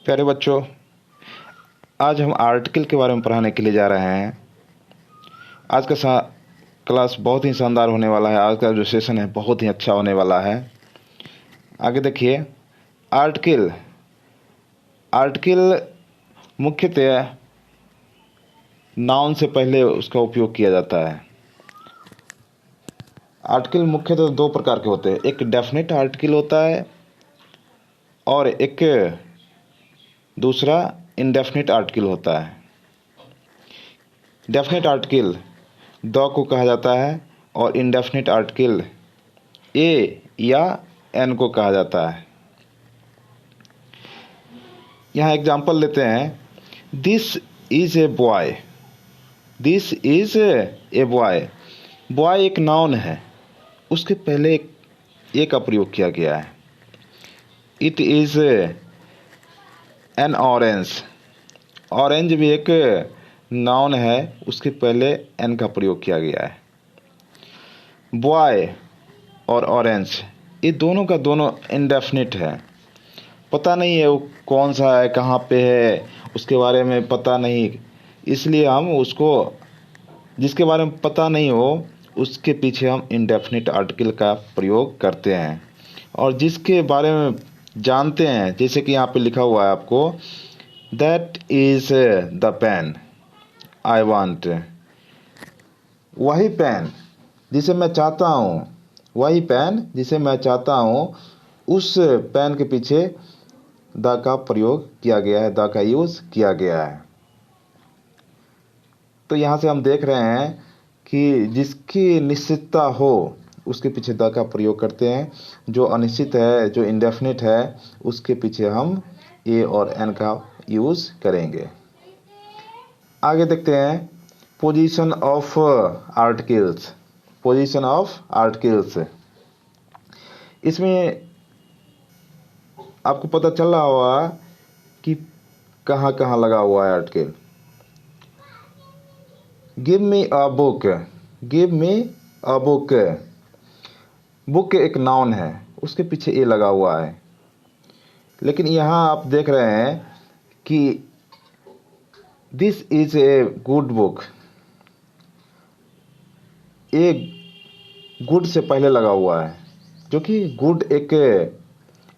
प्यारे बच्चों, आज हम आर्टिकल के बारे में पढ़ाने के लिए जा रहे हैं। आज का क्लास बहुत ही शानदार होने वाला है। आज का जो सेशन है बहुत ही अच्छा होने वाला है। आगे देखिए, आर्टिकल आर्टिकल मुख्यतः नाउन से पहले उसका उपयोग किया जाता है। आर्टिकल मुख्यतः दो प्रकार के होते हैं, एक डेफिनेट आर्टिकल होता है और एक दूसरा इनडेफिनेट आर्टिकल होता है। डेफिनेट आर्टिकल द को कहा जाता है और इनडेफिनेट आर्टिकल ए या एन को कहा जाता है। यहाँ एग्जाम्पल लेते हैं, this is a boy. This is a boy. Boy एक नाउन है, उसके पहले एक ए का प्रयोग किया गया है। It is an orange. Orange भी एक नाउन है, उसके पहले एन का प्रयोग किया गया है। बॉय और ऑरेंज ये दोनों का दोनों इंडेफिनिट है। पता नहीं है वो कौन सा है, कहाँ पे है, उसके बारे में पता नहीं, इसलिए हम उसको, जिसके बारे में पता नहीं हो उसके पीछे हम इंडेफिनिट आर्टिकल का प्रयोग करते हैं। और जिसके बारे में जानते हैं, जैसे कि यहाँ पे लिखा हुआ है आपको, that is the pen I want. वही पेन जिसे मैं चाहता हूँ, वही पेन जिसे मैं चाहता हूँ, उस पेन के पीछे द का प्रयोग किया गया है, द का यूज़ किया गया है। तो यहाँ से हम देख रहे हैं कि जिसकी निश्चितता हो उसके पीछे द का प्रयोग करते हैं। जो अनिश्चित है, जो इंडेफिनिट है, उसके पीछे हम ए और एन का यूज़ करेंगे। आगे देखते हैं, position of articles. Position of articles, इसमें आपको पता चल रहा होगा कि कहाँ कहाँ लगा हुआ है article. Give me a book. Give me a book. Book एक नाउन है, उसके पीछे ए लगा हुआ है। लेकिन यहाँ आप देख रहे हैं कि this is a good book. A good से पहले लगा हुआ है, जो कि गुड एक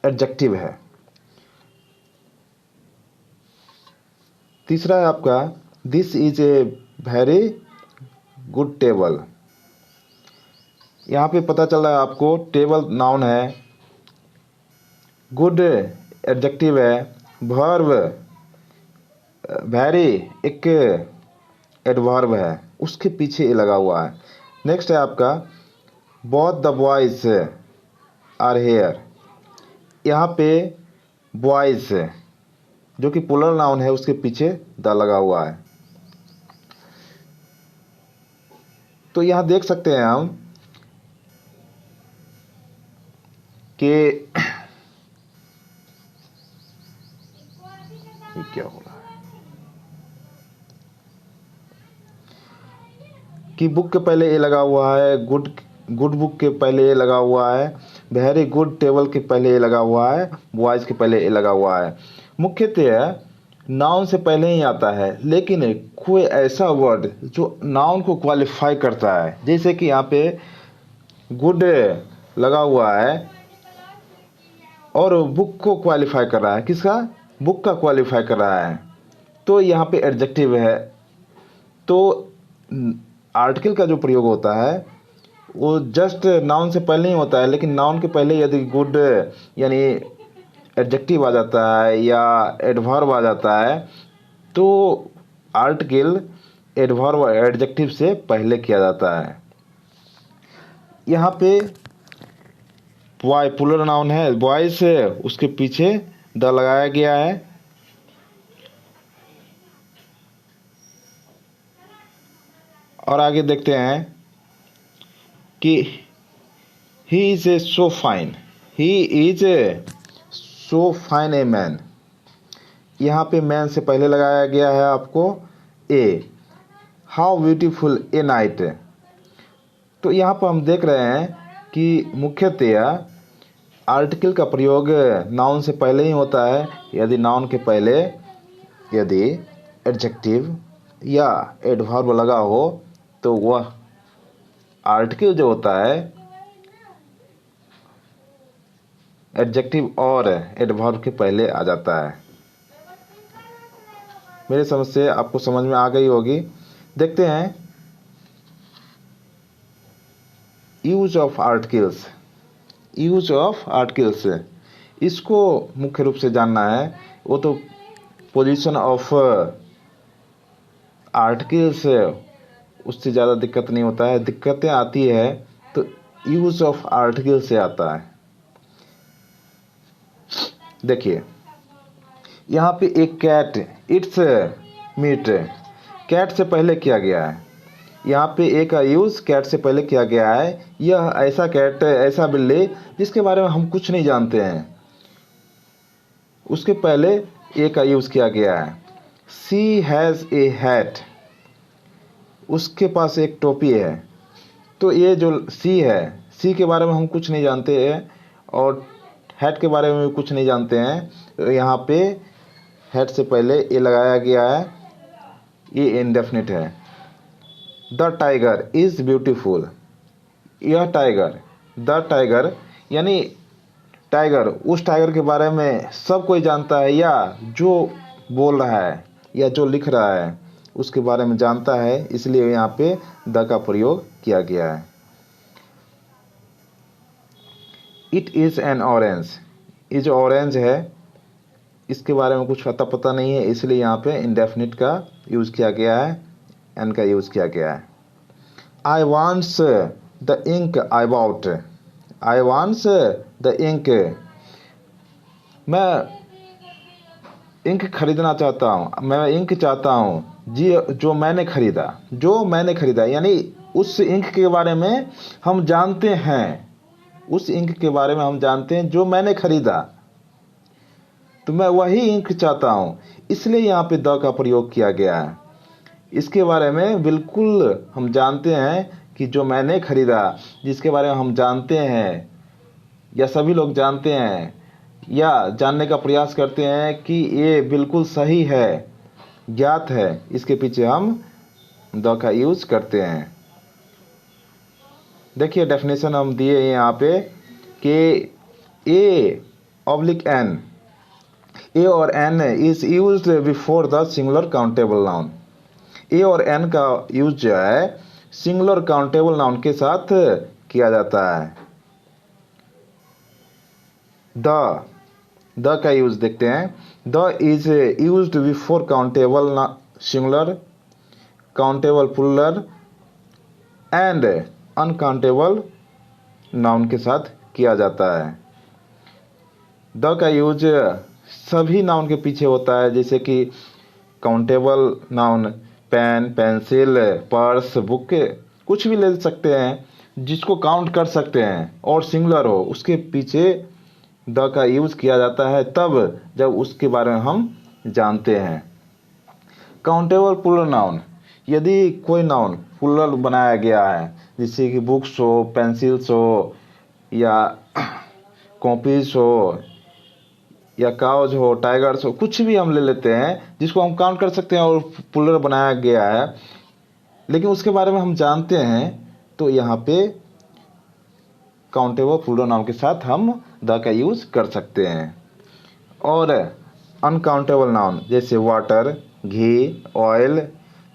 एडजेक्टिव है। तीसरा है आपका, this is a very good table. यहाँ पे पता चल रहा है आपको, टेबल नाउन है, गुड एडजेक्टिव है, वर्ब वेरी एक एडवर्ब है, उसके पीछे ए लगा हुआ है। नेक्स्ट है आपका, both the boys are here. यहाँ पे बॉयज जो कि प्लूरल नाउन है, उसके पीछे द लगा हुआ है। तो यहाँ देख सकते हैं हम कि ये क्या हो रहा है, कि बुक के पहले ए लगा हुआ है, गुड बुक के पहले ए लगा हुआ है, वेरी गुड टेबल के पहले ए लगा हुआ है, बॉयज के पहले ए लगा हुआ है। मुख्यतः नाउन से पहले ही आता है, लेकिन कोई ऐसा वर्ड जो नाउन को क्वालिफाई करता है, जैसे कि यहाँ पे गुड लगा हुआ है और बुक को क्वालिफाई कर रहा है। किसका? बुक का क्वालिफाई कर रहा है, तो यहाँ पे एडजेक्टिव है। तो आर्टिकल का जो प्रयोग होता है वो जस्ट नाउन से पहले ही होता है, लेकिन नाउन के पहले यदि गुड यानी एडजेक्टिव आ जाता है या एडवर्ब आ जाता है, तो आर्टिकल एडवर्ब एडजेक्टिव से पहले किया जाता है। यहाँ पे बॉय प्लूरल नाउन है, बॉय से उसके पीछे द लगाया गया है। और आगे देखते हैं कि he is a so fine. He is a so fine a man. यहाँ पे मैन से पहले लगाया गया है आपको a. How beautiful a night. तो यहाँ पर हम देख रहे हैं कि मुख्यतया आर्टिकल का प्रयोग नाउन से पहले ही होता है। यदि नाउन के पहले यदि एडजेक्टिव या एडवर्ब लगा हो तो वह आर्टिकल जो होता है एडजेक्टिव और एडवर्ब के पहले आ जाता है। मेरे समझ से आपको समझ में आ गई होगी। देखते हैं use of articles. Use of articles इसको मुख्य रूप से जानना है। वो तो पोजीशन ऑफ आर्टिकल्स उससे ज़्यादा दिक्कत नहीं होता है। दिक्कतें आती है तो यूज ऑफ आर्टिकल से आता है। देखिए यहाँ पे एक कैट इट्स मीट, कैट से पहले किया गया है। यहाँ पे एक का यूज़ कैट से पहले किया गया है। यह ऐसा कैट, ऐसा बिल्ली जिसके बारे में हम कुछ नहीं जानते हैं, उसके पहले ए का यूज़ किया गया है। सी हैज़ ए हैट, उसके पास एक टोपी है। तो ये जो सी है, सी के बारे में हम कुछ नहीं जानते हैं और हैट के बारे में भी कुछ नहीं जानते हैं। तो यहाँ पे हैट से पहले ए लगाया गया है, ये इंडेफिनिट है। द टाइगर इज़ ब्यूटीफुल, यह टाइगर, द टाइगर यानी टाइगर, उस टाइगर के बारे में सब कोई जानता है या जो बोल रहा है या जो लिख रहा है उसके बारे में जानता है, इसलिए यहाँ पे द का प्रयोग किया गया है। इट इज़ एन ऑरेंज, ये जो ऑरेंज है इसके बारे में कुछ पता नहीं है, इसलिए यहाँ पे इंडेफिनिट का यूज़ किया गया है, एन का यूज़ किया गया है। I wants the ink about, I wants the ink, मैं इंक खरीदना चाहता हूँ, मैं इंक चाहता हूँ जी, जो मैंने खरीदा, जो मैंने खरीदा यानी उस इंक के बारे में हम जानते हैं, उस इंक के बारे में हम जानते हैं जो मैंने खरीदा, तो मैं वही इंक चाहता हूँ, इसलिए यहाँ पे द का प्रयोग किया गया है। इसके बारे में बिल्कुल हम जानते हैं कि जो मैंने खरीदा, जिसके बारे में हम जानते हैं या सभी लोग जानते हैं या जानने का प्रयास करते हैं कि ये बिल्कुल सही है, ज्ञात है, इसके पीछे हम द का यूज़ करते हैं। देखिए डेफिनेशन हम दिए हैं यहाँ पे कि ए ऑब्लिक एन, ए और an is used before the singular countable noun. A और एन का यूज जो है सिंगुलर काउंटेबल नाउन के साथ किया जाता है। द का यूज देखते हैं। The is used before countable singular, countable plural and uncountable noun के साथ किया जाता है। द का यूज सभी नाउन के पीछे होता है, जैसे कि countable noun pen, pencil, purse, book, कुछ भी ले सकते हैं जिसको काउंट कर सकते हैं और सिंगुलर हो, उसके पीछे द का यूज़ किया जाता है तब जब उसके बारे में हम जानते हैं। काउंटेबल प्लूरल नाउन, यदि कोई नाउन प्लूरल बनाया गया है, जैसे कि बुक्स हो, पेंसिल्स हो या कॉपीज हो या काउज हो, टाइगर्स हो, कुछ भी हम ले लेते हैं जिसको हम काउंट कर सकते हैं और प्लूरल बनाया गया है, लेकिन उसके बारे में हम जानते हैं, तो यहाँ पे काउंटेबल प्लूरल नाउन के साथ हम द का यूज़ कर सकते हैं। और अनकाउंटेबल नाउन जैसे वाटर, घी, ऑयल,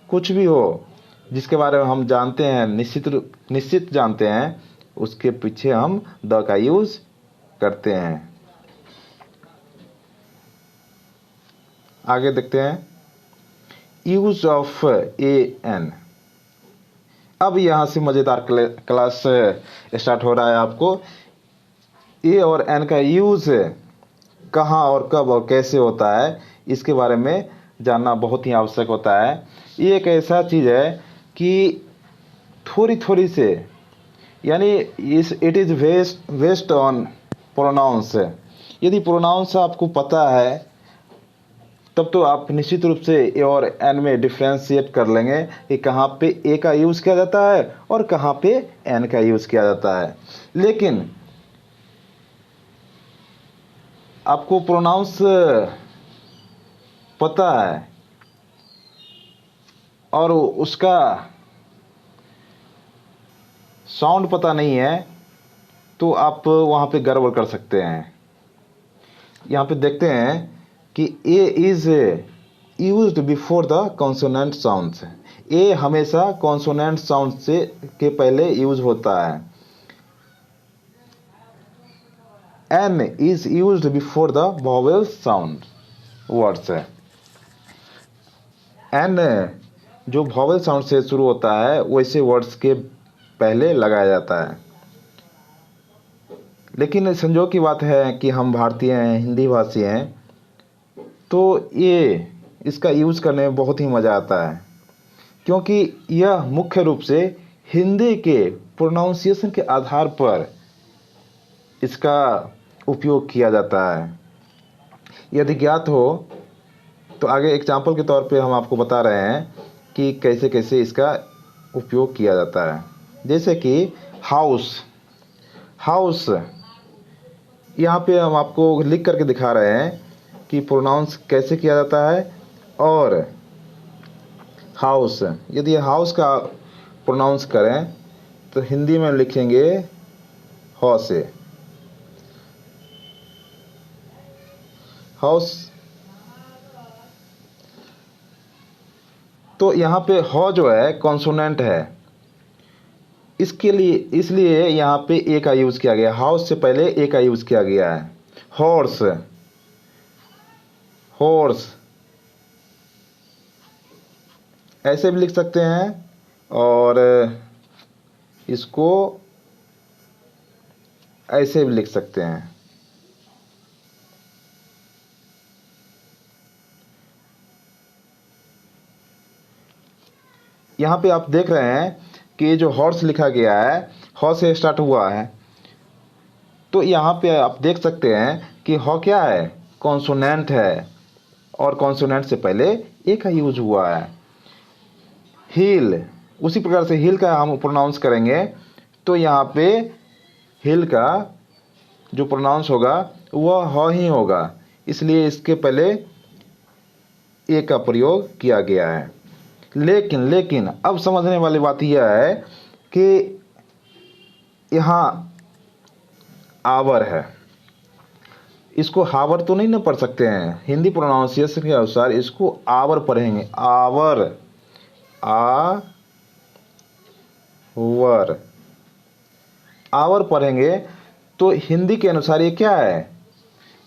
कुछ भी हो जिसके बारे में हम जानते हैं, निश्चित जानते हैं, उसके पीछे हम द का यूज़ करते हैं। आगे देखते हैं यूज ऑफ ए एन। अब यहाँ से मज़ेदार क्लास स्टार्ट हो रहा है। आपको ए और एन का यूज़ कहाँ और कब और कैसे होता है, इसके बारे में जानना बहुत ही आवश्यक होता है। ये एक ऐसा चीज़ है कि थोड़ी थोड़ी से यानी it is based on pronounce. यदि प्रोनाउंस आपको पता है तब तो आप निश्चित रूप से ए और एन में डिफ्रेंशिएट कर लेंगे कि कहाँ पे ए का यूज़ किया जाता है और कहाँ पे एन का यूज़ किया जाता है। लेकिन आपको प्रोनाउंस पता है और उसका साउंड पता नहीं है तो आप वहाँ पे गड़बड़ कर सकते हैं। यहाँ पे देखते हैं कि a is used before the consonant sounds. A हमेशा कॉन्सोनेंट साउंड से के पहले यूज होता है। An is used before the vowel sound words है। एन जो वॉवेल साउंड से शुरू होता है वैसे वर्ड्स के पहले लगाया जाता है। लेकिन संजोग की बात है कि हम भारतीय हैं, हिंदी भाषी हैं, तो ये इसका यूज़ करने में बहुत ही मज़ा आता है, क्योंकि यह मुख्य रूप से हिंदी के प्रोनाउंसिएशन के आधार पर इसका उपयोग किया जाता है। यदि ज्ञात हो तो आगे एग्जाम्पल के तौर पे हम आपको बता रहे हैं कि कैसे कैसे इसका उपयोग किया जाता है। जैसे कि हाउस। हाउस यहाँ पे हम आपको लिख करके दिखा रहे हैं कि प्रोनाउंस कैसे किया जाता है। और हाउस, यदि हाउस का प्रोनाउंस करें तो हिंदी में लिखेंगे हौ से। हाउस, तो यहाँ पे हौ जो है कॉन्सोनेंट है, इसके लिए इसलिए यहाँ पे ए का यूज़ किया गया। हाउस से पहले ए का यूज़ किया गया है। हॉर्स, हॉर्स ऐसे भी लिख सकते हैं और इसको ऐसे भी लिख सकते हैं। यहाँ पे आप देख रहे हैं कि जो हॉर्स लिखा गया है हॉ से स्टार्ट हुआ है, तो यहाँ पे आप देख सकते हैं कि हॉ क्या है, कॉन्सोनेंट है और कॉन्सोनेंट से पहले ए का यूज हुआ है। हिल, उसी प्रकार से हिल का हम प्रोनाउंस करेंगे तो यहाँ पे हिल का जो प्रोनाउंस होगा वह हॉ ही होगा, इसलिए इसके पहले ए का प्रयोग किया गया है। लेकिन अब समझने वाली बात यह है कि यहाँ आवर है, इसको हावर तो नहीं ना पढ़ सकते हैं। हिंदी प्रोनाउंसिएशन के अनुसार इसको आवर पढ़ेंगे। आवर, आवर, आवर पढ़ेंगे तो हिंदी के अनुसार ये क्या है,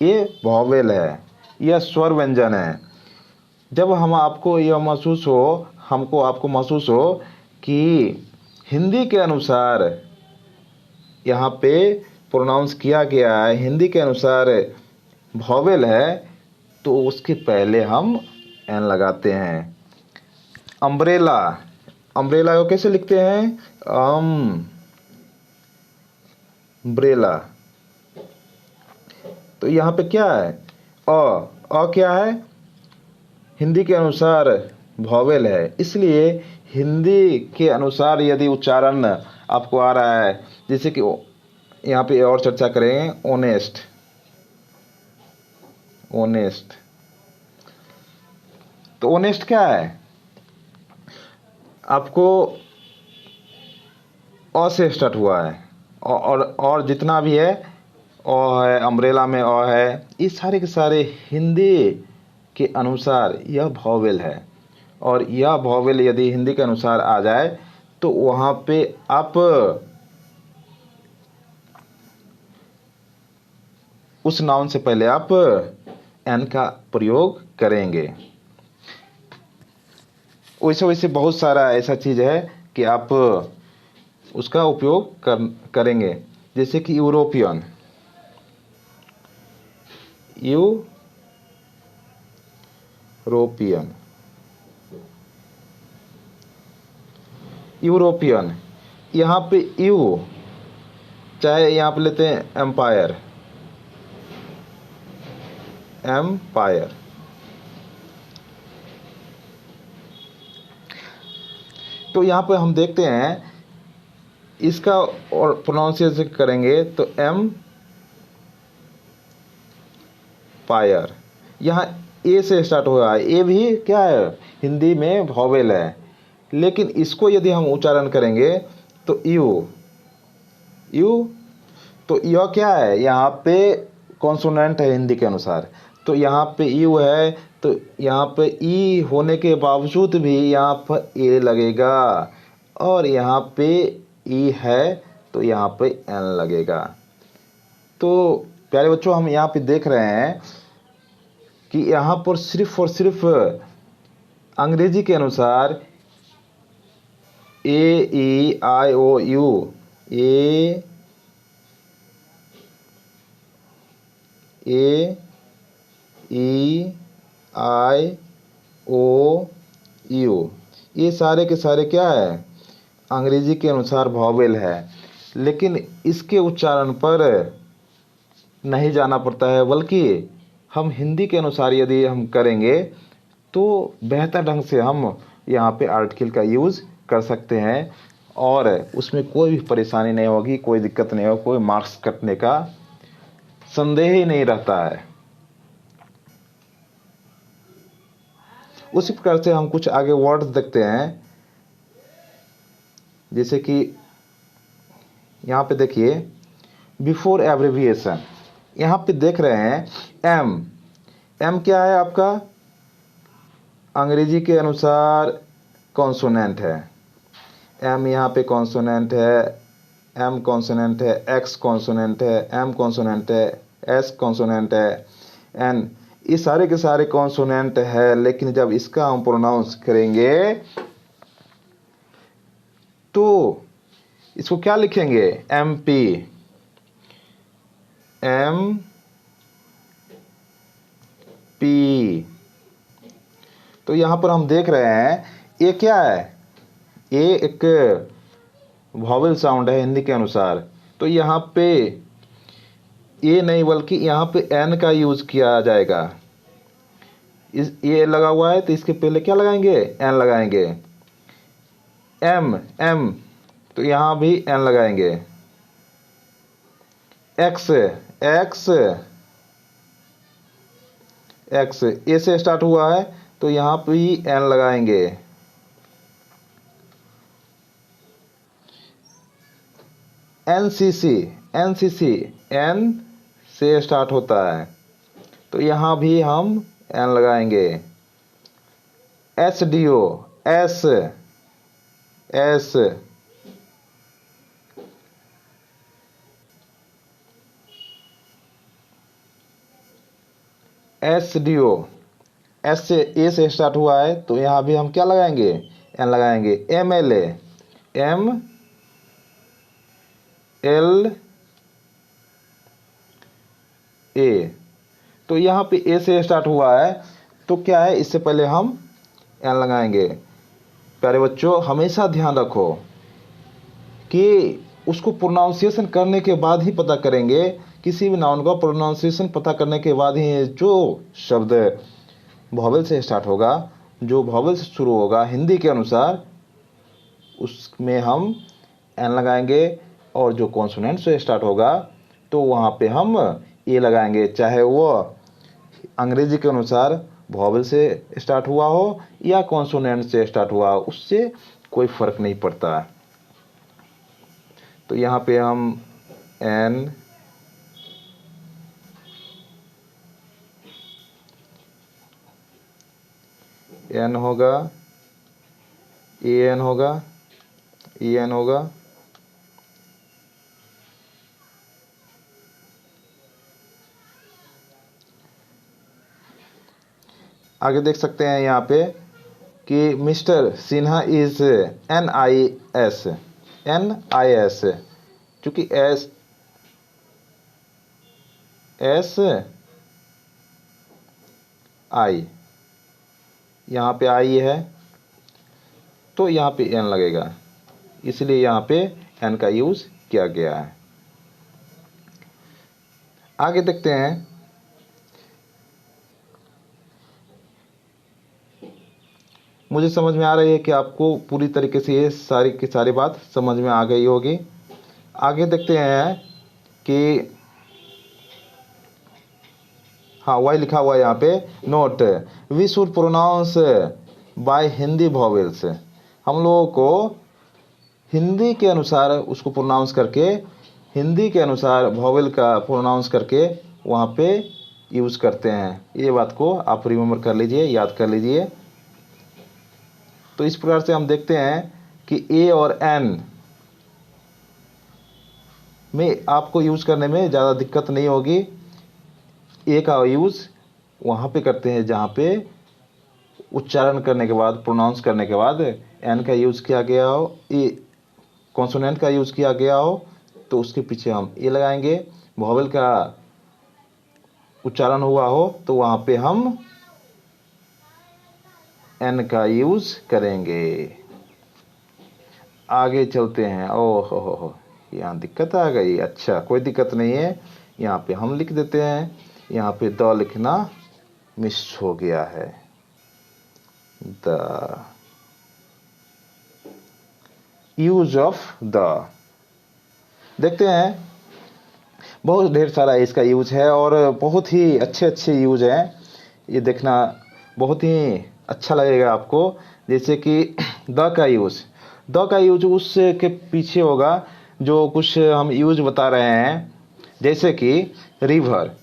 ये वॉवेल है, यह स्वर व्यंजन है। जब हम आपको यह महसूस हो, आपको महसूस हो कि हिंदी के अनुसार यहाँ पे प्रोनाउंस किया गया है, हिंदी के अनुसार वॉवेल है, तो उसके पहले हम एन लगाते हैं। अम्ब्रेला, अम्ब्रेला को कैसे लिखते हैं, अम्ब्रेला। तो यहाँ पे क्या है, अ क्या है, हिंदी के अनुसार वॉवेल है, इसलिए हिंदी के अनुसार यदि उच्चारण आपको आ रहा है, जैसे कि यहाँ पे और चर्चा करें, ओनेस्ट, ओनेस्ट। तो ओनेस्ट क्या है, आपको अ से स्टार्ट हुआ है और जितना भी है अ है, अम्ब्रेला में अ है, ये सारे के सारे हिंदी के अनुसार यह वॉवेल है। और यह वॉवेल यदि हिंदी के अनुसार आ जाए तो वहाँ पे आप उस नाउन से पहले आप एन का प्रयोग करेंगे। वैसे वैसे बहुत सारा ऐसा चीज़ है कि आप उसका उपयोग करेंगे, जैसे कि यूरोपियन, यूरोपियन, यूरोपियन, यहाँ पे यू, चाहे यहाँ पे लेते हैं एम्पायर, एम्पायर। तो यहाँ पे हम देखते हैं इसका और प्रोनाउंसिएशन करेंगे तो फायर। यहाँ ए से स्टार्ट हो रहा है, ए भी क्या है, हिंदी में वॉवेल है, लेकिन इसको यदि हम उच्चारण करेंगे तो यू, यू, तो यह क्या है, यहाँ पे कॉन्सोनेंट है हिंदी के अनुसार, तो यहाँ पे यू है, तो यहाँ पे ई होने के बावजूद भी यहाँ पर ए लगेगा, और यहाँ पे ई है तो यहाँ पे एन लगेगा। तो प्यारे बच्चों, हम यहाँ पे देख रहे हैं कि यहाँ पर सिर्फ और सिर्फ अंग्रेजी के अनुसार ए ई आई ओ you, A E I O you, ये सारे के सारे क्या है, अंग्रेजी के अनुसार वॉवेल है, लेकिन इसके उच्चारण पर नहीं जाना पड़ता है, बल्कि हम हिंदी के अनुसार यदि हम करेंगे तो बेहतर ढंग से हम यहाँ पे आर्टिकल का यूज़ कर सकते हैं, और उसमें कोई भी परेशानी नहीं होगी, कोई दिक्कत नहीं होगी, कोई मार्क्स कटने का संदेह ही नहीं रहता है। उसी प्रकार से हम कुछ आगे वर्ड्स देखते हैं, जैसे कि यहाँ पे देखिए बिफोर एब्रिविएशन, यहाँ पे देख रहे हैं एम, एम क्या है आपका, अंग्रेजी के अनुसार कॉन्सोनेंट है, एम यहाँ पे कॉन्सोनेंट है, एम कॉन्सोनेंट है, एक्स कॉन्सोनेंट है, एम कॉन्सोनेंट है, एस कॉन्सोनेंट है, एन, ये सारे के सारे कॉन्सोनेंट है, लेकिन जब इसका हम प्रोनाउंस करेंगे तो इसको क्या लिखेंगे, एम पी, एम पी। तो यहां पर हम देख रहे हैं ये क्या है, ये एक वॉवेल साउंड है हिंदी के अनुसार, तो यहाँ पे ये नहीं बल्कि यहाँ पे एन का यूज किया जाएगा, इस ये लगा हुआ है तो इसके पहले क्या लगाएंगे, एन लगाएंगे, एम, एम, तो यहाँ भी एन लगाएंगे, एक्स, एक्स, एक्स, ए से स्टार्ट हुआ है तो यहाँ पे ही एन लगाएंगे, एनसीसी, एनसीसी, एन से स्टार्ट होता है तो यहाँ भी हम एन लगाएंगे, SDO, S, S, SDO, S से ए से स्टार्ट हुआ है तो यहाँ भी हम क्या लगाएंगे, एन लगाएंगे, एमएलए, एम एल ए, तो यहाँ पे ए से स्टार्ट हुआ है तो क्या है, इससे पहले हम एन लगाएंगे। प्यारे बच्चों, हमेशा ध्यान रखो कि उसको प्रोनाउंसिएशन करने के बाद ही पता करेंगे, किसी भी नाउन का प्रोनाउंसिएशन पता करने के बाद ही जो शब्द वॉवेल से स्टार्ट होगा, जो वॉवेल से शुरू होगा हिंदी के अनुसार, उसमें हम एन लगाएंगे, और जो कॉन्सोनेंट से स्टार्ट होगा तो वहाँ पे हम ए लगाएंगे, चाहे वो अंग्रेजी के अनुसार वॉवेल से स्टार्ट हुआ हो या कॉन्सोनेंट से स्टार्ट हुआ हो, उससे कोई फर्क नहीं पड़ता। तो यहाँ पे हम एन, एन होगा, ए एन होगा, ई एन होगा, आगे देख सकते हैं यहाँ पे कि mister Sinha is an I S, an I S, चूंकि एस, एस आई, यहाँ पे आई है तो यहाँ पे एन लगेगा, इसलिए यहाँ पे एन का यूज किया गया है। आगे देखते हैं, मुझे समझ में आ रही है कि आपको पूरी तरीके से ये सारी की सारी बात समझ में आ गई होगी। आगे देखते हैं कि हाँ वही लिखा हुआ है यहाँ पे। Note, we should pronounce by Hindi vowels. हम लोगों को हिंदी के अनुसार उसको प्रोनाउंस करके, हिंदी के अनुसार वॉवेल का प्रोनाउंस करके वहाँ पे यूज़ करते हैं। ये बात को आप रिमेम्बर कर लीजिए, याद कर लीजिए। तो इस प्रकार से हम देखते हैं कि ए और एन में आपको यूज़ करने में ज़्यादा दिक्कत नहीं होगी। ए का यूज़ वहाँ पे करते हैं जहाँ पे उच्चारण करने के बाद, प्रोनाउंस करने के बाद एन का यूज़ किया गया हो, ए कॉन्सोनेंट का यूज़ किया गया हो, तो उसके पीछे हम ए लगाएंगे। वॉवेल का उच्चारण हुआ हो तो वहाँ पे हम एन का यूज़ करेंगे। आगे चलते हैं। ओह हो, यहाँ दिक्कत आ गई। अच्छा, कोई दिक्कत नहीं है, यहाँ पे हम लिख देते हैं। यहाँ पे द लिखना मिस हो गया है। द यूज ऑफ द, देखते हैं बहुत ढेर सारा इसका यूज है और बहुत ही अच्छे अच्छे यूज हैं। ये देखना बहुत ही अच्छा लगेगा आपको। जैसे कि द का यूज उस के पीछे होगा जो कुछ हम यूज बता रहे हैं। जैसे कि रिवर,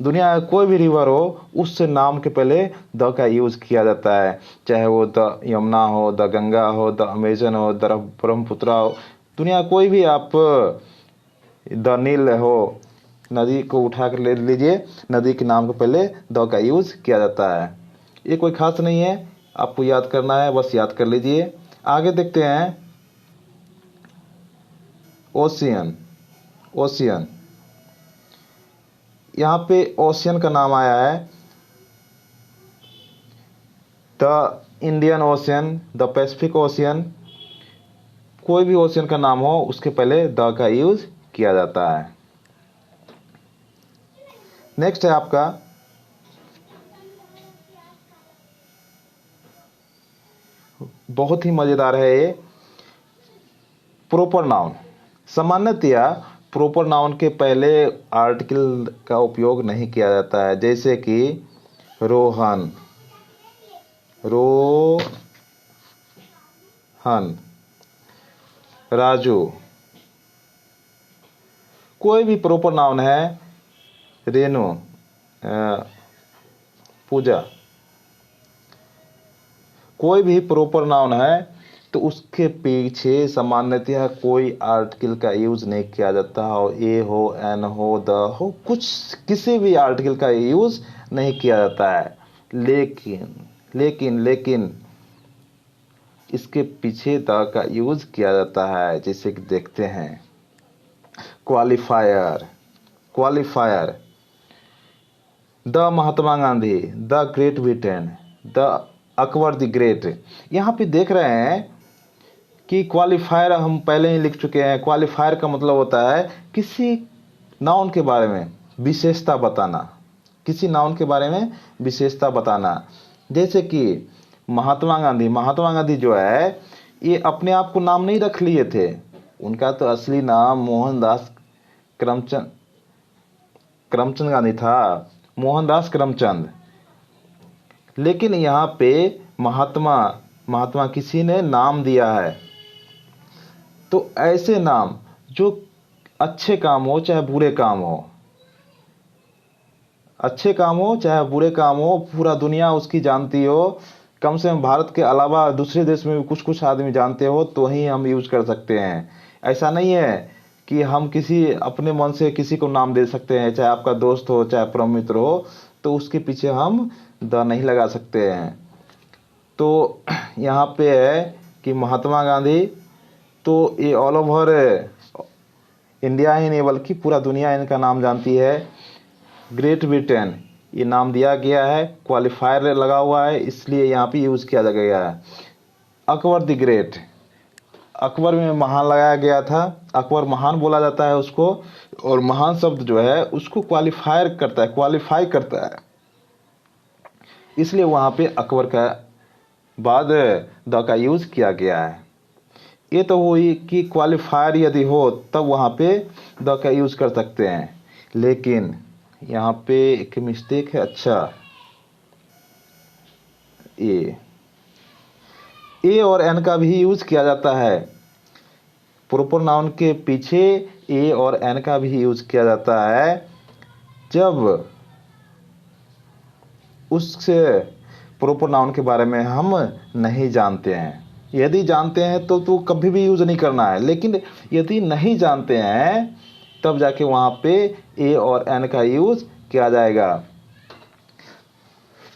दुनिया का कोई भी रिवर हो, उस नाम के पहले द का यूज किया जाता है। चाहे वो द यमुना हो, द गंगा हो, द अमेजन हो, द ब्रह्मपुत्र हो, दुनिया कोई भी आप, द नील हो, नदी को उठा कर ले लीजिए, नदी के नाम के पहले द का यूज किया जाता है। ये कोई खास नहीं है, आपको याद करना है, बस याद कर लीजिए। आगे देखते हैं ओशियन। यहाँ पे ओशियन का नाम आया है। The Indian ocean, the Pacific ocean, कोई भी ओशियन का नाम हो उसके पहले द का यूज किया जाता है। नेक्स्ट है आपका बहुत ही मजेदार है ये, प्रॉपर नाउन। सामान्यतया प्रॉपर नाउन के पहले आर्टिकल का उपयोग नहीं किया जाता है। जैसे कि रोहन, राजू, कोई भी प्रॉपर नाउन है, रेनू, पूजा, कोई भी प्रॉपर नाउन है तो उसके पीछे सामान्यतः कोई आर्टिकल का यूज नहीं किया जाता हो। ए हो, एन हो, द हो, कुछ किसी भी आर्टिकल का यूज नहीं किया जाता है। लेकिन इसके पीछे द का यूज किया जाता है। जैसे कि देखते हैं qualifier, the Mahatma Gandhi, the great Britain, the Akbar the great. यहाँ पे देख रहे हैं कि क्वालिफायर हम पहले ही लिख चुके हैं। क्वालिफायर का मतलब होता है किसी नाउन के बारे में विशेषता बताना, किसी नाउन के बारे में विशेषता बताना। जैसे कि महात्मा गांधी जो है, ये अपने आप को नाम नहीं रख लिए थे। उनका तो असली नाम मोहनदास करमचंद गांधी था, मोहनदास करमचंद। लेकिन यहाँ पे महात्मा किसी ने नाम दिया है। तो ऐसे नाम जो अच्छे काम हो चाहे बुरे काम हो, अच्छे काम हो चाहे बुरे काम हो, पूरा दुनिया उसकी जानती हो, कम से कम भारत के अलावा दूसरे देश में भी कुछ कुछ आदमी जानते हो, तो ही हम यूज कर सकते हैं। ऐसा नहीं है कि हम किसी अपने मन से किसी को नाम दे सकते हैं, चाहे आपका दोस्त हो चाहे परम मित्र हो, तो उसके पीछे हम द नहीं लगा सकते हैं। तो यहाँ पे है कि महात्मा गांधी, तो ये ऑल ओवर इंडिया ही नहीं बल्कि पूरा दुनिया इनका नाम जानती है। ग्रेट ब्रिटेन, ये नाम दिया गया है, क्वालिफायर लगा हुआ है, इसलिए यहाँ पे यूज़ किया गया है। अकबर द ग्रेट, अकबर में महान लगाया गया था, अकबर महान बोला जाता है उसको, और महान शब्द जो है उसको क्वालिफाई करता है, इसलिए वहाँ पे अकबर का बाद द का यूज़ किया गया है। ये तो हुई कि क्वालिफायर यदि हो तब वहाँ पे द का यूज़ कर सकते हैं। लेकिन यहाँ पे एक मिस्टेक है। अच्छा, ए और एन का भी यूज किया जाता है। प्रोपर नाउन के पीछे ए और एन का भी यूज किया जाता है जब उस प्रोपर नाउन के बारे में हम नहीं जानते हैं। यदि जानते हैं तो कभी भी यूज नहीं करना है, लेकिन यदि नहीं जानते हैं तब जाके वहाँ पे ए और एन का यूज किया जाएगा।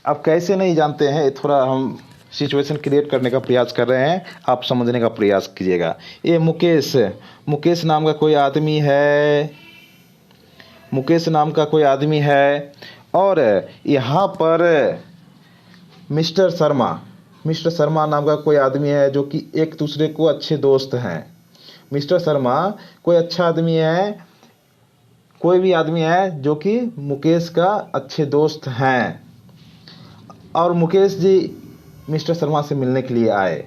अब कैसे नहीं जानते हैं, थोड़ा हम सिचुएशन क्रिएट करने का प्रयास कर रहे हैं, आप समझने का प्रयास कीजिएगा। ये मुकेश नाम का कोई आदमी है, मुकेश नाम का कोई आदमी है, और यहाँ पर मिस्टर शर्मा नाम का कोई आदमी है जो कि एक दूसरे को अच्छे दोस्त हैं। मिस्टर शर्मा कोई अच्छा आदमी है, कोई भी आदमी है जो कि मुकेश का अच्छे दोस्त हैं, और मुकेश जी मिस्टर शर्मा से मिलने के लिए आए।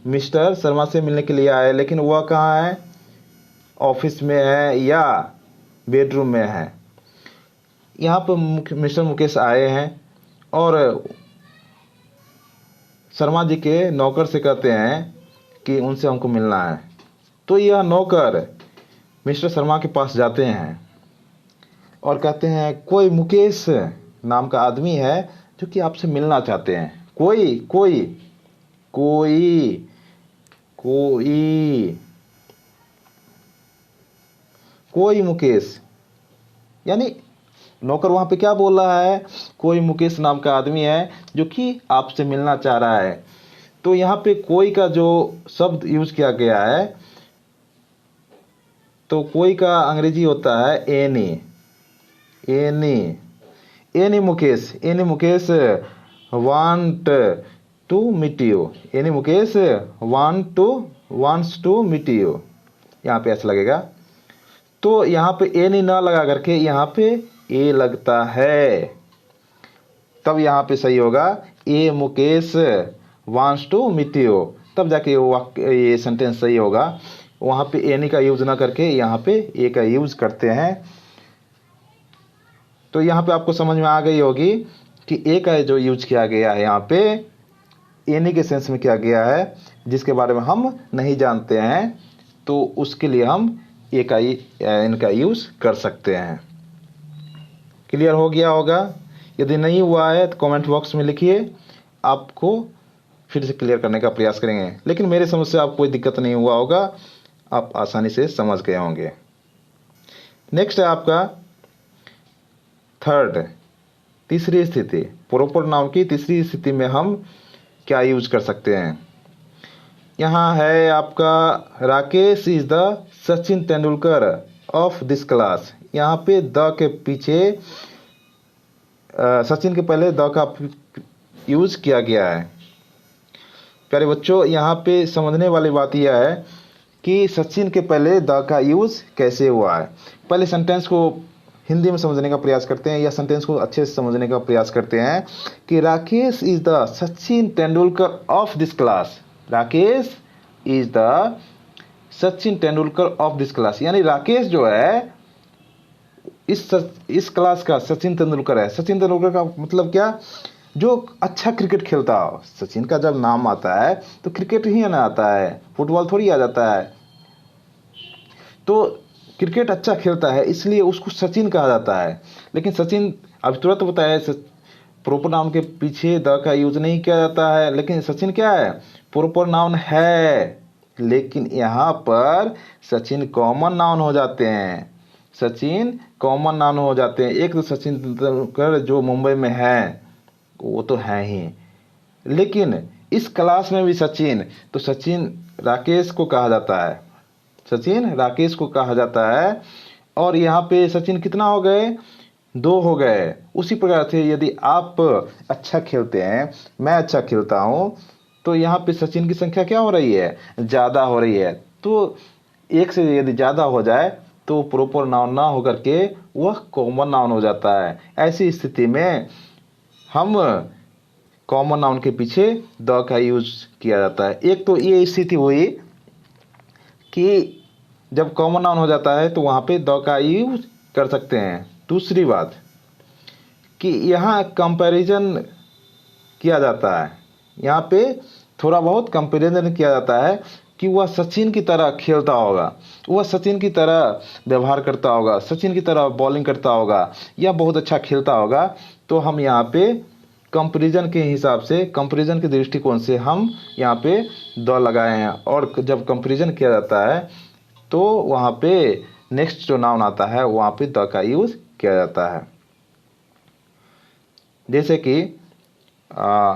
मिस्टर शर्मा से मिलने के लिए आए, लेकिन वह कहाँ है? ऑफिस में है या बेडरूम में है। यहाँ पर मिस्टर मुकेश आए हैं और शर्मा जी के नौकर से कहते हैं कि उनसे हमको मिलना है। तो यह नौकर मिस्टर शर्मा के पास जाते हैं और कहते हैं कोई मुकेश नाम का आदमी है जो कि आपसे मिलना चाहते हैं। कोई कोई कोई कोई कोई मुकेश, यानी नौकर वहां पे क्या बोल रहा है? कोई मुकेश नाम का आदमी है जो कि आपसे मिलना चाह रहा है। तो यहाँ पे कोई का जो शब्द यूज किया गया है, तो कोई का अंग्रेजी होता है any. Any Mukesh want to meet you. Any Mukesh wants to meet you. यहाँ पे ऐसा लगेगा। तो यहाँ पे एनी ना लगा करके यहाँ पे ए लगता है, तब यहाँ पे सही होगा a Mukesh wants to meet you, तब जाके ये सेंटेंस सही होगा। वहाँ पे एनी का यूज ना करके यहाँ पे ए का यूज करते हैं। तो यहाँ पे आपको समझ में आ गई होगी कि ए का जो यूज किया गया है यहाँ पे एनी के सेंस में किया गया है, जिसके बारे में हम नहीं जानते हैं, तो उसके लिए हम ए का इनका यूज कर सकते हैं। क्लियर हो गया होगा? यदि नहीं हुआ है तो कमेंट बॉक्स में लिखिए, आपको फिर से क्लियर करने का प्रयास करेंगे। लेकिन मेरे समझ से आपको कोई दिक्कत नहीं हुआ होगा, आप आसानी से समझ गए होंगे। नेक्स्ट है आपका तीसरी स्थिति। प्रॉपर नाउन की तीसरी स्थिति में हम क्या यूज कर सकते हैं? यहाँ है आपका Rakesh is the Sachin Tendulkar of this class. यहाँ पे द के पीछे सचिन के पहले द का यूज किया गया है। प्यारे बच्चों, यहाँ पे समझने वाली बात यह है कि सचिन के पहले द का यूज कैसे हुआ है। पहले सेंटेंस को हिंदी में समझने का प्रयास करते हैं, या सेंटेंस को अच्छे से समझने का प्रयास करते हैं कि Rakesh is the Sachin Tendulkar of this class. Rakesh is the Sachin Tendulkar of this class, यानी राकेश जो है इस क्लास का सचिन तेंदुलकर है। सचिन तेंदुलकर का मतलब क्या? जो अच्छा क्रिकेट खेलता हो। सचिन का जब नाम आता है तो क्रिकेट ही ना आता है, फुटबॉल थोड़ी आ जाता है। तो क्रिकेट अच्छा खेलता है इसलिए उसको सचिन कहा जाता है। लेकिन सचिन अब तुरंत बताया प्रॉपर नाउन के पीछे द का यूज नहीं किया जाता है, लेकिन सचिन क्या है? प्रॉपर नाउन है, लेकिन यहाँ पर सचिन कॉमन नाउन हो जाते हैं। सचिन कॉमन नाउन हो जाते हैं। एक तो सचिन तेंदुलकर जो मुंबई में है वो तो है ही, लेकिन इस क्लास में भी सचिन, तो सचिन राकेश को कहा जाता है। सचिन राकेश को कहा जाता है। और यहाँ पे सचिन कितना हो गए? 2 हो गए। उसी प्रकार से यदि आप अच्छा खेलते हैं, मैं अच्छा खेलता हूँ, तो यहाँ पे सचिन की संख्या क्या हो रही है? ज़्यादा हो रही है। तो एक से यदि ज़्यादा हो जाए तो प्रॉपर नाउन ना होकर के वह कॉमन नाउन हो जाता है। ऐसी स्थिति में हम कॉमन नाउन के पीछे द का यूज किया जाता है। एक तो ये स्थिति हुई कि जब कॉमन नाउन हो जाता है तो वहाँ पे द का यूज कर सकते हैं। दूसरी बात कि यहाँ कंपैरिजन किया जाता है, यहाँ पे थोड़ा बहुत कंपैरिजन किया जाता है कि वह सचिन की तरह खेलता होगा, वह सचिन की तरह व्यवहार करता होगा, सचिन की तरह बॉलिंग करता होगा या बहुत अच्छा खेलता होगा। तो हम यहाँ पे कंपैरिजन के हिसाब से, कंपैरिजन के दृष्टिकोण से हम यहाँ पे द लगाए हैं। और जब कंपैरिजन किया जाता है तो वहाँ पे नेक्स्ट जो नाउन आता है वहाँ पे द का यूज़ किया जाता है। जैसे कि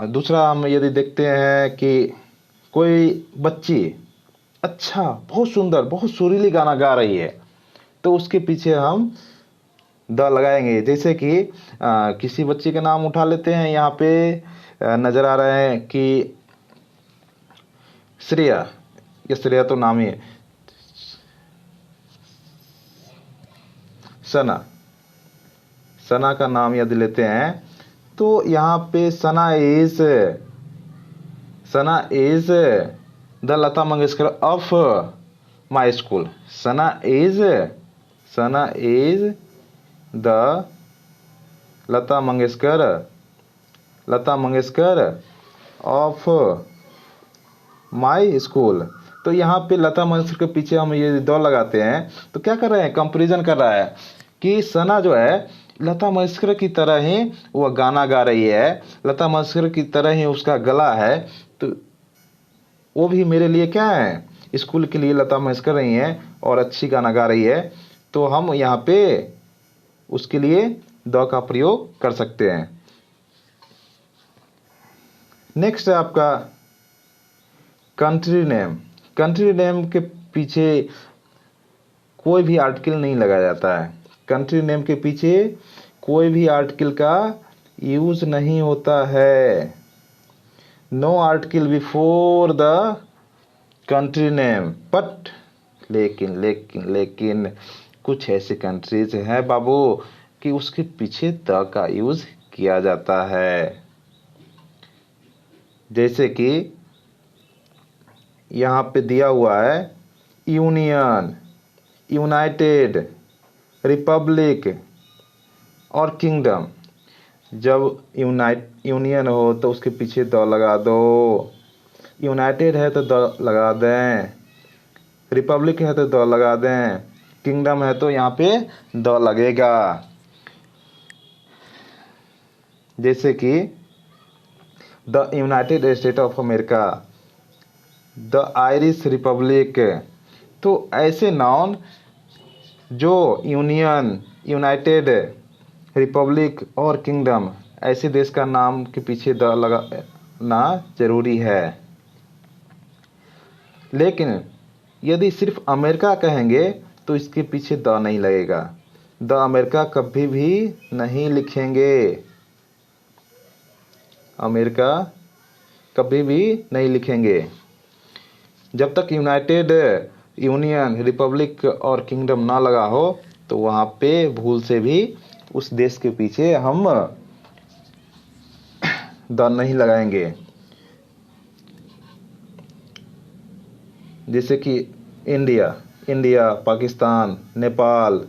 दूसरा हम यदि देखते हैं कि कोई बच्ची अच्छा, बहुत सुंदर, बहुत सुरीली गाना गा रही है, तो उसके पीछे हम द लगाएंगे। जैसे कि किसी बच्ची का नाम उठा लेते हैं, यहाँ पे नज़र आ रहा है कि श्रेया, ये श्रेया तो नाम ही है, सना, सना का नाम यदि लेते हैं तो यहाँ पे Sana is the Lata Mangeshkar of my school. Sana is the Lata Mangeshkar of my school. तो यहाँ पे लता मंगेशकर के पीछे हम ये द लगाते हैं तो क्या कर रहे हैं, कंपैरिजन कर रहा है कि सना जो है लता मंगेशकर की तरह ही वह गाना गा रही है, लता मंगेशकर की तरह ही उसका गला है, तो वो भी मेरे लिए क्या है, स्कूल के लिए लता मंगेशकर रही हैं और अच्छी गाना गा रही है, तो हम यहाँ पे उसके लिए द का प्रयोग कर सकते हैं। नेक्स्ट है आपका कंट्री नेम। कंट्री नेम के पीछे कोई भी आर्टिकल नहीं लगाया जाता है। कंट्री नेम के पीछे कोई भी आर्टिकल का यूज नहीं होता है। No article before the country name. But लेकिन कुछ ऐसे कंट्रीज हैं बाबू कि उसके पीछे द का यूज किया जाता है। जैसे कि यहाँ पे दिया हुआ है यूनियन, यूनाइटेड, रिपब्लिक और किंगडम। जब यूनियन हो तो उसके पीछे द लगा दो, यूनाइटेड है तो द लगा दें, रिपब्लिक है तो द लगा दें, किंगडम है तो यहाँ पे द लगेगा। जैसे कि the United state of America, the Irish Republic. तो ऐसे नाउन जो यूनियन, यूनाइटेड, रिपब्लिक और किंगडम, ऐसे देश का नाम के पीछे द लगाना जरूरी है। लेकिन यदि सिर्फ अमेरिका कहेंगे तो इसके पीछे द नहीं लगेगा। द अमेरिका कभी भी नहीं लिखेंगे, अमेरिका कभी भी नहीं लिखेंगे। जब तक यूनाइटेड, यूनियन, रिपब्लिक और किंगडम ना लगा हो तो वहाँ पे भूल से भी उस देश के पीछे हम द नहीं लगाएंगे। जैसे कि इंडिया, पाकिस्तान, नेपाल,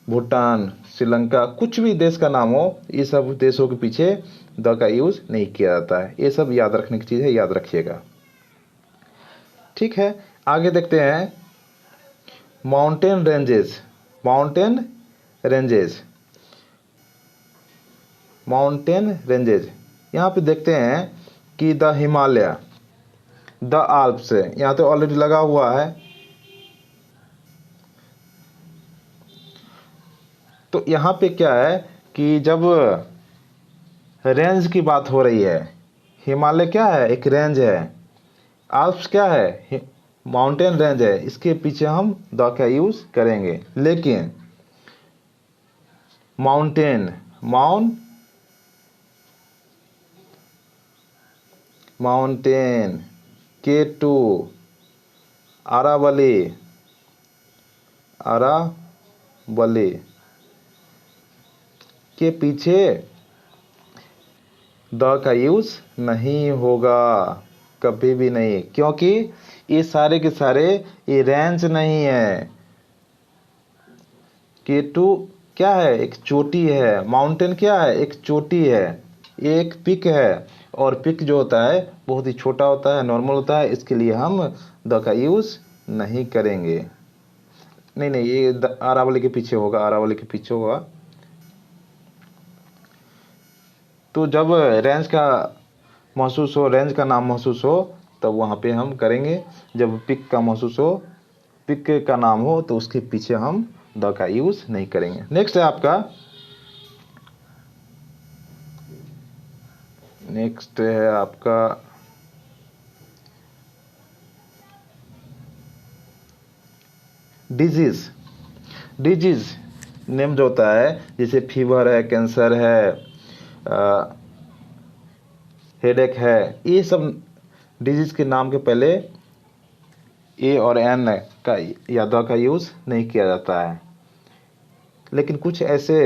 भूटान, श्रीलंका, कुछ भी देश का नाम हो, ये सब देशों के पीछे द का यूज़ नहीं किया जाता है। ये सब याद रखने की चीज़ है, याद रखिएगा। ठीक है, आगे देखते हैं माउंटेन रेंजेस। यहाँ पे देखते हैं कि द हिमालय, द आल्प्स, यहाँ तो ऑलरेडी लगा हुआ है। तो यहाँ पे क्या है कि जब रेंज की बात हो रही है, हिमालय क्या है, एक रेंज है, आल्प्स क्या है, माउंटेन रेंज है, इसके पीछे हम द का यूज करेंगे। लेकिन माउंटेन, K2, अरावली के पीछे द का यूज नहीं होगा, कभी भी नहीं, क्योंकि ये सारे के सारे ये रेंज नहीं है। K2 क्या है, एक चोटी है। माउंटेन क्या है, एक चोटी है, ये एक पिक है। और पिक जो होता है बहुत ही छोटा होता है, नॉर्मल होता है, इसके लिए हम द का यूज़ नहीं करेंगे। नहीं नहीं, ये आरावली के पीछे होगा, आरावली के पीछे होगा। तो जब रेंज का महसूस हो, रेंज का नाम महसूस हो, तब वहाँ पे हम करेंगे। जब पिक का महसूस हो, पिक का नाम हो, तो उसके पीछे हम द का यूज़ नहीं करेंगे। नेक्स्ट है आपका, नेक्स्ट है आपका डिजीज। डिजीज नेम जो होता है, जैसे फीवर है, कैंसर है, हेडेक है, ये सब डिजीज के नाम के पहले ए और एन का या द का यूज़ नहीं किया जाता है। लेकिन कुछ ऐसे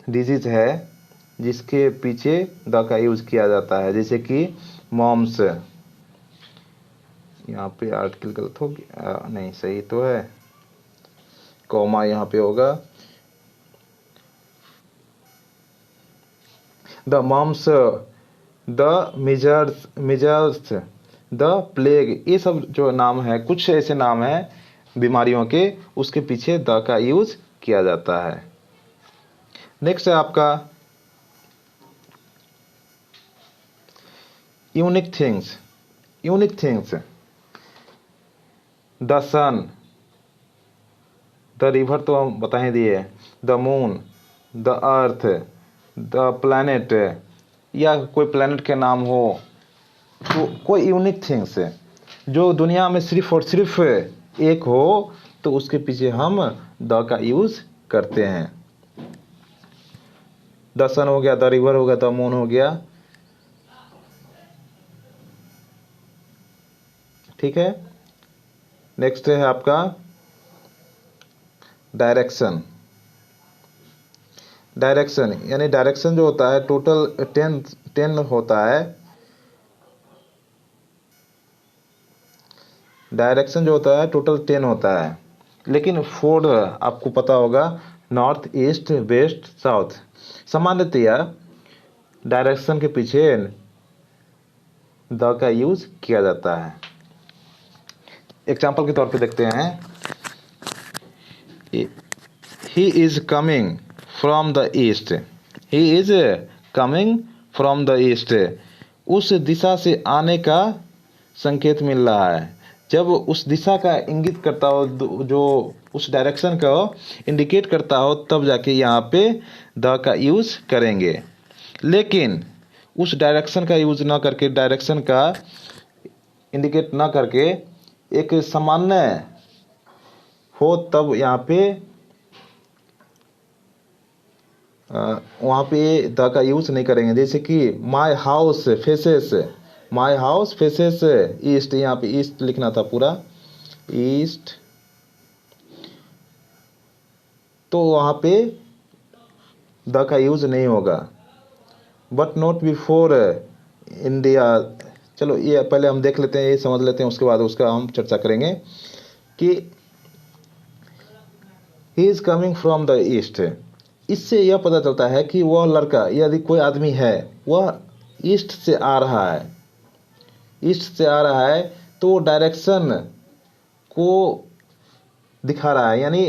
डिजीज है जिसके पीछे द का यूज़ किया जाता है, जैसे कि मॉम्स। यहाँ पे आर्टिकल गलत हो गया, नहीं सही तो है, कॉमा यहाँ पे होगा। The mumps, the measles, the plague, ये सब जो नाम है, कुछ ऐसे नाम है बीमारियों के, उसके पीछे द का यूज़ किया जाता है। नेक्स्ट है आपका unique things. Unique things, the sun, the river तो हम बता ही दिए, the moon, the earth, the planet, या कोई प्लैनेट के नाम हो, तो कोई यूनिक थिंग्स जो दुनिया में सिर्फ और सिर्फ एक हो, तो उसके पीछे हम द का यूज़ करते हैं। द सन हो गया, द रिवर हो गया, द मून हो गया, ठीक है। नेक्स्ट है आपका डायरेक्शन। डायरेक्शन यानी डायरेक्शन जो होता है टोटल 10 होता है। डायरेक्शन जो होता है टोटल 10 होता है, लेकिन 4 आपको पता होगा, नॉर्थ, ईस्ट, वेस्ट, साउथ। सामान्यतया डायरेक्शन के पीछे द का यूज़ किया जाता है। एग्जाम्पल के तौर पे देखते हैं, he is coming from the east. He is coming from the east, उस दिशा से आने का संकेत मिल रहा है। जब उस दिशा का इंगित करता हो, जो उस डायरेक्शन का इंडिकेट करता हो, तब जाके यहाँ पे द का यूज़ करेंगे। लेकिन उस डायरेक्शन का यूज़ ना करके, डायरेक्शन का इंडिकेट ना करके एक सामान्य हो, तब यहाँ पे वहाँ पे द का यूज़ नहीं करेंगे। जैसे कि my house faces, my house faces east, यहाँ पे ईस्ट लिखना था पूरा, ईस्ट, तो वहाँ पे द का यूज़ नहीं होगा। बट नॉट बिफोर इंडिया, चलो ये पहले हम देख लेते हैं, ये समझ लेते हैं, उसके बाद उसका हम चर्चा करेंगे कि he is coming from the east. इससे यह पता चलता है कि वह लड़का, यदि कोई आदमी है, वह ईस्ट से आ रहा है, ईस्ट से आ रहा है, तो डायरेक्शन को दिखा रहा है। यानी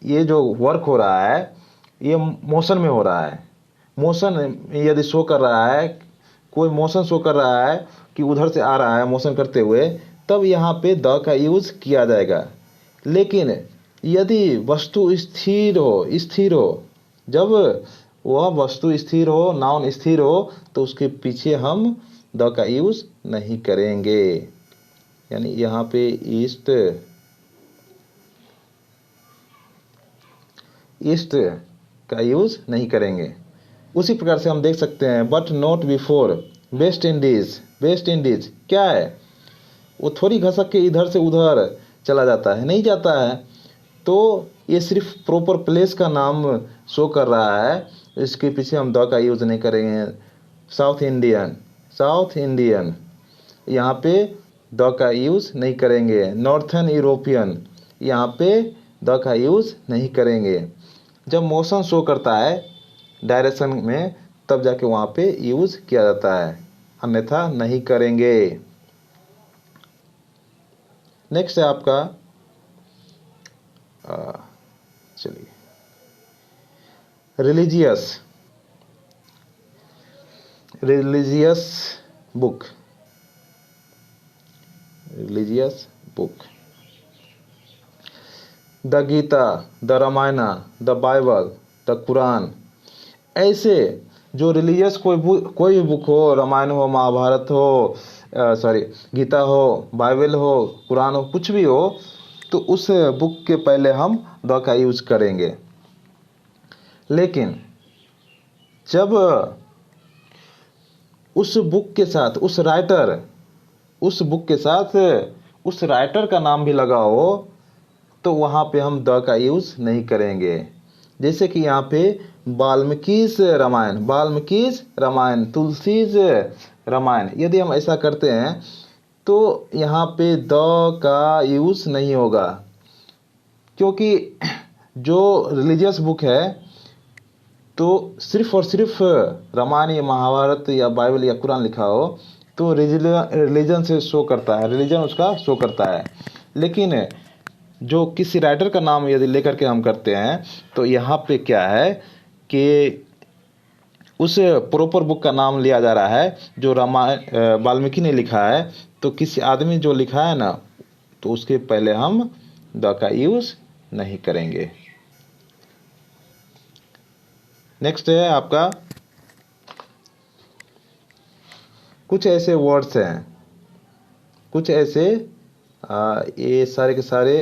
ये जो वर्क हो रहा है, ये मोशन में हो रहा है। मोशन यदि शो कर रहा है, कोई मोशन शो कर रहा है कि उधर से आ रहा है मोशन करते हुए, तब यहाँ पे द का यूज़ किया जाएगा। लेकिन यदि वस्तु स्थिर हो, जब वह वस्तु स्थिर हो, नाउन स्थिर हो, तो उसके पीछे हम द का यूज़ नहीं करेंगे। यानी यहाँ पे ईस्ट का यूज़ नहीं करेंगे। उसी प्रकार से हम देख सकते हैं, but not before West Indies. West Indies क्या है, वो थोड़ी घसक के इधर से उधर चला जाता है, नहीं जाता है, तो ये सिर्फ प्रॉपर प्लेस का नाम शो कर रहा है, इसके पीछे हम द का यूज़ नहीं करेंगे। साउथ इंडियन यहाँ पे द का यूज़ नहीं करेंगे। नॉर्थन यूरोपियन यहाँ पे द का यूज़ नहीं करेंगे। जब मोशन शो करता है डायरेक्शन में, तब जाके वहाँ पे यूज़ किया जाता है, अन्यथा नहीं करेंगे। नेक्स्ट है आपका चलिए religious book. Religious book, the Gita, the Ramayana, the Bible, the Quran. ऐसे जो रिलीजियस कोई भी बुक हो, रामायण हो, महाभारत हो, गीता हो, बाइबल हो, कुरान हो, कुछ भी हो, तो उस बुक के पहले हम द का यूज करेंगे। लेकिन जब उस बुक के साथ उस राइटर का नाम भी लगा हो, तो वहाँ पे हम द का यूज़ नहीं करेंगे। जैसे कि यहाँ पे वाल्मीकिस रामायण, तुलसीज रामायण, यदि हम ऐसा करते हैं तो यहाँ पे द का यूज़ नहीं होगा, क्योंकि जो रिलीजियस बुक है तो सिर्फ और सिर्फ रामायण या महाभारत या बाइबल या कुरान लिखा हो तो रिलीजन से शो करता है, रिलीजन उसका शो करता है। लेकिन जो किसी राइटर का नाम यदि लेकर के हम करते हैं तो यहाँ पे क्या है कि उस प्रॉपर बुक का नाम लिया जा रहा है जो रामायण वाल्मीकि ने लिखा है, तो किसी आदमी जो लिखा है ना, तो उसके पहले हम द का यूज़ नहीं करेंगे। नेक्स्ट है आपका कुछ ऐसे वर्ड्स हैं, कुछ ऐसे ये सारे के सारे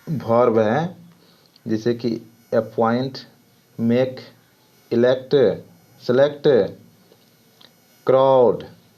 वर्ब हैं, जैसे कि appoint, make, elect, select, crowd,